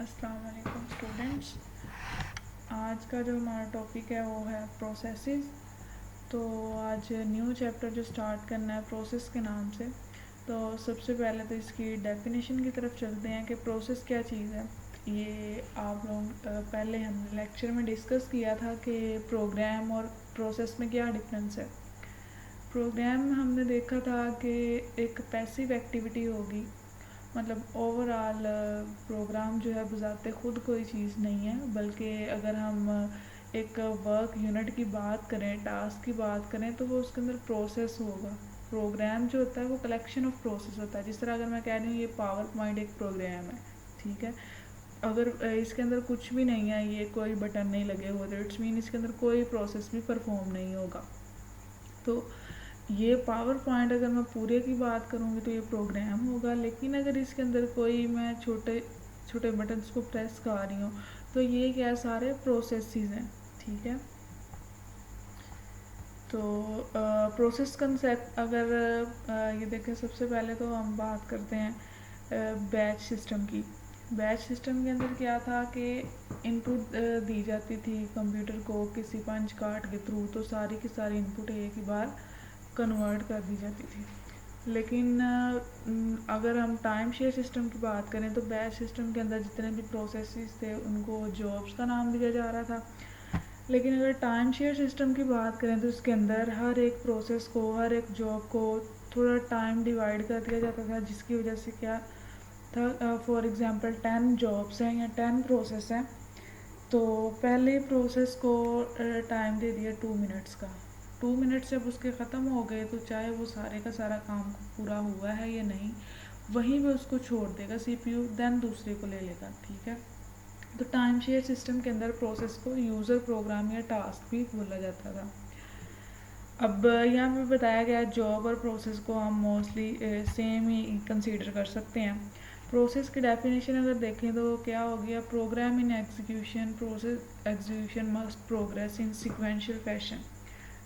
अस्सलाम वालेकुम स्टूडेंट्स। आज का जो हमारा टॉपिक है वो है प्रोसेसेस। तो आज न्यू चैप्टर जो स्टार्ट करना है प्रोसेस के नाम से। तो सबसे पहले तो इसकी डेफिनेशन की तरफ चलते हैं कि प्रोसेस क्या चीज़ है। ये आप लोग पहले हमने लेक्चर में डिस्कस किया था कि प्रोग्राम और प्रोसेस में क्या डिफरेंस है। प्रोग्राम में हमने देखा था कि एक पैसिव एक्टिविटी होगी, मतलब ओवरऑल प्रोग्राम जो है बजाते खुद कोई चीज़ नहीं है, बल्कि अगर हम एक वर्क यूनिट की बात करें, टास्क की बात करें, तो वो उसके अंदर प्रोसेस होगा। प्रोग्राम जो होता है वो कलेक्शन ऑफ प्रोसेस होता है। जिस तरह अगर मैं कह रही हूँ ये पावर पॉइंट एक प्रोग्राम है, ठीक है, अगर इसके अंदर कुछ भी नहीं है, ये कोई बटन नहीं लगे हुए, तो इट्स मीन इसके अंदर कोई प्रोसेस भी परफॉर्म नहीं होगा। तो ये पावर पॉइंट अगर मैं पूरे की बात करूँगी तो ये प्रोग्राम होगा, लेकिन अगर इसके अंदर कोई मैं छोटे छोटे बटन्स को प्रेस कर रही हूँ तो ये क्या सारे प्रोसेसेस हैं, ठीक है। तो प्रोसेस कंसेप्ट अगर ये देखें, सबसे पहले तो हम बात करते हैं बैच सिस्टम की। बैच सिस्टम के अंदर क्या था कि इनपुट दी जाती थी कंप्यूटर को किसी पंच कार्ड के थ्रू, तो सारी की सारी इनपुट एक ही बार कन्वर्ट कर दी जाती थी। लेकिन अगर हम टाइम शेयर सिस्टम की बात करें तो बैच सिस्टम के अंदर जितने भी प्रोसेसेस थे उनको जॉब्स का नाम दिया जा रहा था। लेकिन अगर टाइम शेयर सिस्टम की बात करें तो इसके अंदर हर एक प्रोसेस को, हर एक जॉब को थोड़ा टाइम डिवाइड कर दिया जाता था, जिसकी वजह से क्या था, फॉर एग्ज़ाम्पल 10 जॉब्स हैं या 10 प्रोसेस हैं, तो पहले प्रोसेस को टाइम दे दिया 2 मिनट्स का। 2 मिनट्स जब उसके ख़त्म हो गए तो चाहे वो सारे का सारा काम पूरा हुआ है या नहीं, वहीं पे उसको छोड़ देगा सीपीयू, देन दूसरे को ले लेगा, ठीक है। तो टाइम शेयर सिस्टम के अंदर प्रोसेस को यूज़र प्रोग्राम या टास्क भी बोला जाता था। अब यहाँ पे बताया गया जॉब और प्रोसेस को हम मोस्टली सेम ही कंसीडर कर सकते हैं। प्रोसेस की डेफिनेशन अगर देखें तो क्या हो गया, program in execution, process execution must progress in sequential fashion.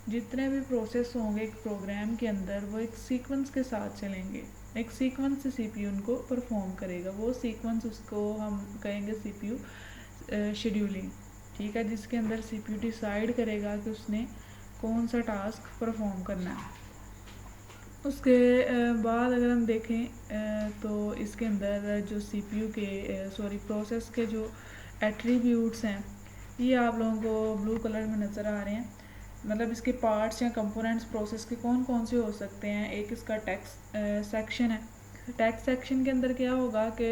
जितने भी प्रोसेस होंगे एक प्रोग्राम के अंदर वो एक सीक्वेंस के साथ चलेंगे, एक सीक्वेंस से सीपीयू उनको परफॉर्म करेगा। वो सीक्वेंस उसको हम कहेंगे सीपीयू शेड्यूलिंग, ठीक है, जिसके अंदर सीपीयू डिसाइड करेगा कि उसने कौन सा टास्क परफॉर्म करना है। उसके बाद अगर हम देखें तो इसके अंदर जो सीपीयू के प्रोसेस के जो एट्रीब्यूट्स हैं ये आप लोगों को ब्लू कलर में नज़र आ रहे हैं। मतलब इसके पार्ट्स या कंपोनेंट्स प्रोसेस के कौन कौन से हो सकते हैं। एक इसका टेक्स्ट सेक्शन है। टेक्स्ट सेक्शन के अंदर क्या होगा कि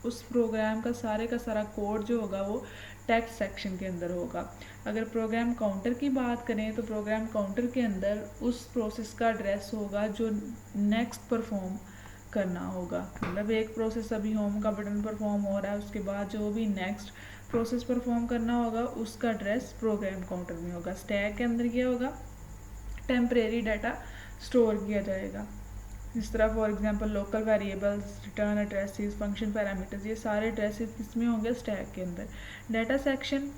उस प्रोग्राम का सारा कोड जो होगा वो टेक्स्ट सेक्शन के अंदर होगा। अगर प्रोग्राम काउंटर की बात करें तो प्रोग्राम काउंटर के अंदर उस प्रोसेस का एड्रेस होगा जो नेक्स्ट परफॉर्म करना होगा। मतलब एक प्रोसेस अभी होम का बटन परफॉर्म हो रहा है, उसके बाद जो भी नेक्स्ट प्रोसेस परफॉर्म करना होगा उसका एड्रेस प्रोग्राम काउंटर में होगा। स्टैक के अंदर क्या होगा, टेम्परेरी डाटा स्टोर किया जाएगा। जिस तरह for example local variables, return addresses, function parameters, ये सारे एड्रेसेस किसमें होंगे, स्टैक के अंदर। डाटा सेक्शन,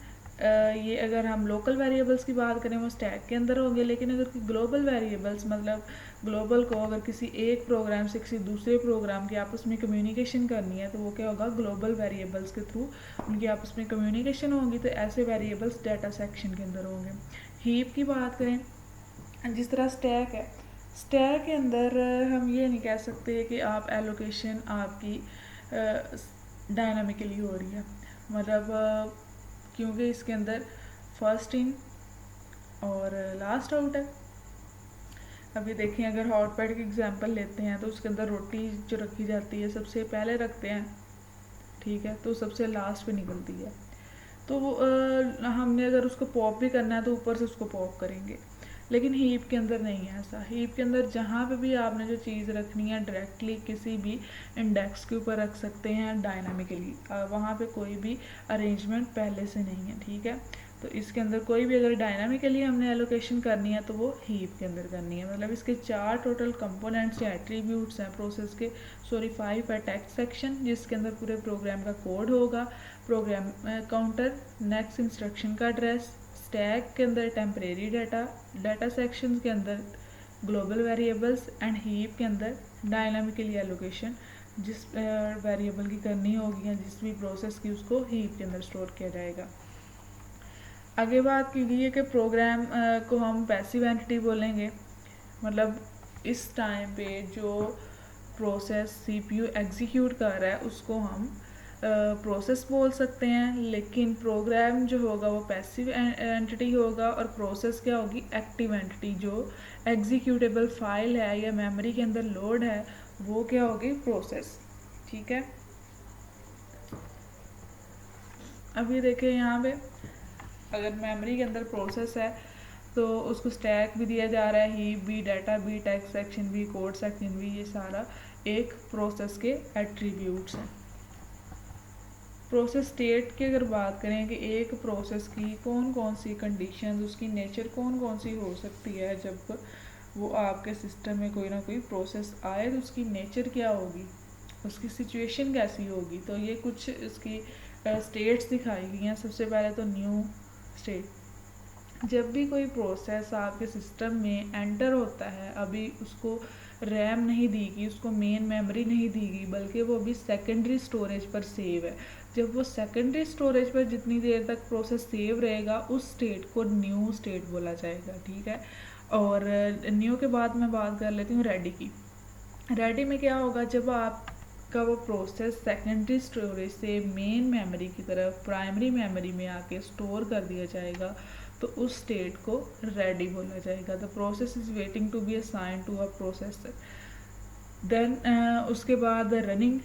ये अगर हम लोकल वेरिएबल्स की बात करें वो स्टैक के अंदर होंगे, लेकिन अगर ग्लोबल वेरिएबल्स, मतलब ग्लोबल को अगर किसी एक प्रोग्राम से किसी दूसरे प्रोग्राम की आपस में कम्युनिकेशन करनी है तो वो क्या होगा, ग्लोबल वेरिएबल्स के थ्रू उनकी आपस में कम्युनिकेशन होगी, तो ऐसे वेरिएबल्स डाटा सेक्शन के अंदर होंगे। हीप की बात करें, जिस तरह स्टैक है, स्टैक के अंदर हम ये नहीं कह सकते कि आप एलोकेशन आपकी डायनामिकली हो रही है, मतलब क्योंकि इसके अंदर फर्स्ट इन और लास्ट आउट है। अभी देखें अगर हॉट पैड की एग्जांपल लेते हैं तो उसके अंदर रोटी जो रखी जाती है सबसे पहले रखते हैं, ठीक है, तो सबसे लास्ट पे निकलती है। तो हमने अगर उसको पॉप भी करना है तो ऊपर से उसको पॉप करेंगे। लेकिन हीप के अंदर नहीं है ऐसा। हीप के अंदर जहाँ पे भी आपने जो चीज़ रखनी है डायरेक्टली किसी भी इंडेक्स के ऊपर रख सकते हैं डायनामिकली, वहाँ पे कोई भी अरेंजमेंट पहले से नहीं है, ठीक है। तो इसके अंदर कोई भी अगर डायनामिकली हमने एलोकेशन करनी है तो वो हीप के अंदर करनी है। मतलब इसके 4 टोटल कंपोनेंट्स या एट्रीब्यूट्स हैं प्रोसेस के, 5 है। टेक्स्ट सेक्शन जिसके अंदर पूरे प्रोग्राम का कोड होगा, प्रोग्राम काउंटर, नेक्स्ट इंस्ट्रक्शन का एड्रेस, स्टैक के अंदर टेम्परेरी डाटा, डाटा सेक्शंस के अंदर ग्लोबल वेरिएबल्स एंड हीप के अंदर डायनामिकली एलोकेशन जिस वेरिएबल की करनी होगी या जिस भी प्रोसेस की, उसको हीप के अंदर स्टोर किया जाएगा। आगे बात की गई है कि प्रोग्राम को हम पैसिव एंटिटी बोलेंगे, मतलब इस टाइम पे जो प्रोसेस सीपीयू एग्जीक्यूट कर रहा है उसको हम प्रोसेस बोल सकते हैं, लेकिन प्रोग्राम जो होगा वो पैसिव एंटिटी होगा और प्रोसेस क्या होगी, एक्टिव एंटिटी। जो एग्जीक्यूटेबल फाइल है या मेमोरी के अंदर लोड है वो क्या होगी, प्रोसेस। ठीक है, अभी देखिए यहाँ पे अगर मेमोरी के अंदर प्रोसेस है तो उसको स्टैक भी दिया जा रहा है, हीप भी, डाटा भी, टेक्स्ट सेक्शन भी, कोड सेक्शन भी, ये सारा एक प्रोसेस के एट्रीब्यूट्स हैं। प्रोसेस स्टेट की अगर बात करें कि एक प्रोसेस की कौन कौन सी कंडीशंस, उसकी नेचर कौन कौन सी हो सकती है, जब वो आपके सिस्टम में कोई ना कोई प्रोसेस आए तो उसकी नेचर क्या होगी, उसकी सिचुएशन कैसी होगी। तो ये कुछ इसकी स्टेट्स दिखाई गई हैं। सबसे पहले तो न्यू स्टेट, जब भी कोई प्रोसेस आपके सिस्टम में एंटर होता है, अभी उसको रैम नहीं दी गई, उसको मेन मेमोरी नहीं दी गई, बल्कि वो अभी सेकेंडरी स्टोरेज पर सेव है। जब वो सेकेंडरी स्टोरेज पर जितनी देर तक प्रोसेस सेव रहेगा उस स्टेट को न्यू स्टेट बोला जाएगा। ठीक है, और न्यू के बाद मैं बात कर लेती हूँ रेडी की। रेडी में क्या होगा, जब आपका वो प्रोसेस सेकेंडरी स्टोरेज से मेन मेमोरी की तरफ प्राइमरी मेमोरी में आके स्टोर कर दिया जाएगा तो उस स्टेट को रेडी बोला जाएगा। The process is waiting to be assign to a processor. Then उसके बाद रनिंग,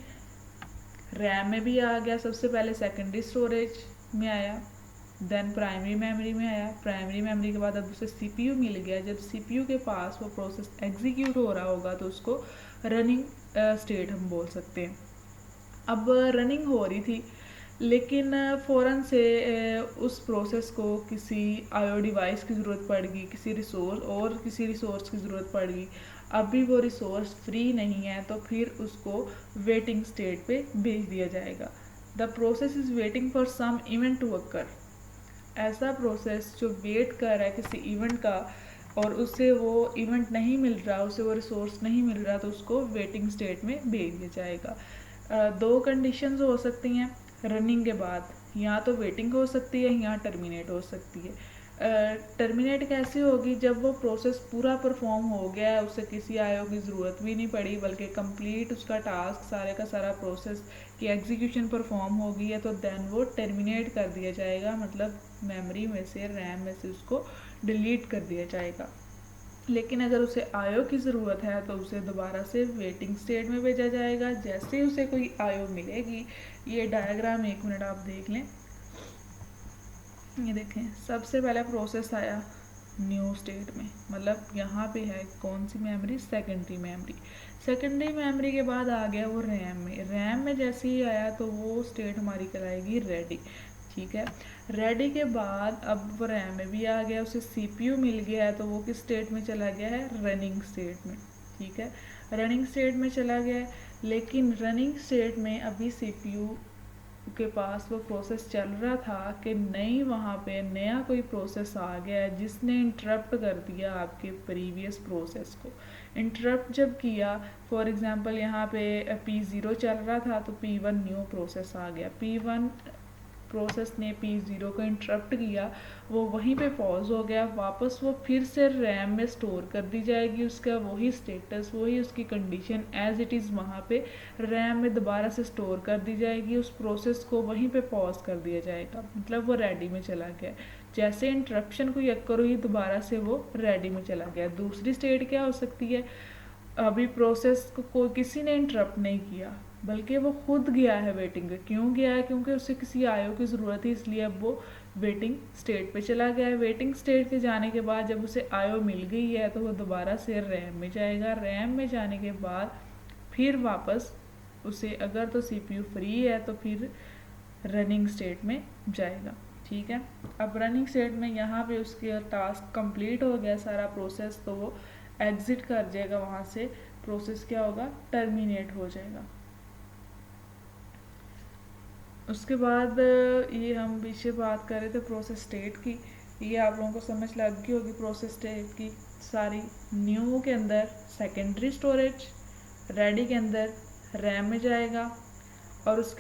रैम में भी आ गया, सबसे पहले सेकेंडरी स्टोरेज में आया, देन प्राइमरी मेमोरी में आया, प्राइमरी मेमोरी के बाद अब उसे सीपीयू मिल गया। जब सीपीयू के पास वो प्रोसेस एग्जीक्यूट हो रहा होगा तो उसको रनिंग स्टेट हम बोल सकते हैं। अब रनिंग हो रही थी लेकिन फ़ौरन से उस प्रोसेस को किसी आईओ डिवाइस की ज़रूरत पड़ गई, किसी रिसोर्स की ज़रूरत पड़ गई, अभी वो रिसोर्स फ्री नहीं है तो फिर उसको वेटिंग स्टेट पे भेज दिया जाएगा। The process is waiting for some event to occur. ऐसा प्रोसेस जो वेट कर रहा है किसी इवेंट का और उसे वो इवेंट नहीं मिल रहा, उसे वो रिसोर्स नहीं मिल रहा, तो उसको वेटिंग स्टेट में भेज दिया जाएगा। दो कंडीशंस हो सकती हैं रनिंग के बाद, या तो वेटिंग हो सकती है या टर्मिनेट हो सकती है। टर्मिनेट कैसे होगी, जब वो प्रोसेस पूरा परफॉर्म हो गया है, उसे किसी आईओ की ज़रूरत भी नहीं पड़ी, बल्कि कंप्लीट उसका टास्क सारे का सारा प्रोसेस की एग्जीक्यूशन परफॉर्म हो गई है, तो देन वो टर्मिनेट कर दिया जाएगा, मतलब मेमोरी में से, रैम में से उसको डिलीट कर दिया जाएगा। लेकिन अगर उसे आईओ की ज़रूरत है तो उसे दोबारा से वेटिंग स्टेट में भेजा जाएगा। जैसे ही उसे कोई आईओ मिलेगी, ये डायग्राम 1 मिनट आप देख लें, ये देखें, सबसे पहले प्रोसेस आया न्यू स्टेट में, मतलब यहाँ पे है कौन सी memory, secondary memory. Secondary memory के बाद आ गया वो रैम में, रैम में जैसे ही आया तो वो स्टेट हमारी कहलाएगी रेडी। ठीक है, रेडी के बाद अब वो रैम में भी आ गया, उसे सीपीयू मिल गया है, तो वो किस स्टेट में चला गया है, रनिंग स्टेट में। ठीक है, रनिंग स्टेट में चला गया है, लेकिन रनिंग स्टेट में अभी सीपीयू के पास वो प्रोसेस चल रहा था कि नहीं, वहाँ पे नया कोई प्रोसेस आ गया है जिसने इंटरप्ट कर दिया आपके प्रीवियस प्रोसेस को। इंटरप्ट जब किया, फॉर एग्जांपल यहाँ पे P0 चल रहा था तो P1 न्यू प्रोसेस आ गया, P1 प्रोसेस ने P0 को इंटरप्ट किया, वो वहीं पे पॉज हो गया, वापस वो फिर से रैम में स्टोर कर दी जाएगी, उसका वही स्टेटस, वही उसकी कंडीशन एज इट इज़ वहाँ पे रैम में दोबारा से स्टोर कर दी जाएगी, उस प्रोसेस को वहीं पे पॉज कर दिया जाएगा, मतलब वो रेडी में चला गया। जैसे इंटरप्शन कोई अक्कर हुई, दोबारा से वो रेडी में चला गया। दूसरी स्टेट क्या हो सकती है, अभी प्रोसेस को कोई किसी ने इंटरप्ट नहीं किया, बल्कि वो खुद गया है वेटिंग पे। क्यों गया है, क्योंकि उसे किसी आईओ की ज़रूरत थी, इसलिए अब वो वेटिंग स्टेट पे चला गया है। वेटिंग स्टेट के जाने के बाद जब उसे आईओ मिल गई है तो वो दोबारा से रैम में जाएगा, रैम में जाने के बाद फिर वापस उसे, अगर तो सीपीयू फ्री है तो फिर रनिंग स्टेट में जाएगा। ठीक है, अब रनिंग स्टेट में यहाँ पे उसके टास्क कंप्लीट हो गया सारा प्रोसेस, तो वो एग्ज़िट कर जाएगा वहाँ से, प्रोसेस क्या होगा, टर्मिनेट हो जाएगा। उसके बाद ये हम पीछे बात कर रहे थे प्रोसेस स्टेट की, ये आप लोगों को समझ लग गई होगी प्रोसेस स्टेट की सारी। न्यू के अंदर सेकेंडरी स्टोरेज, रेडी के अंदर रैम में जाएगा और उसके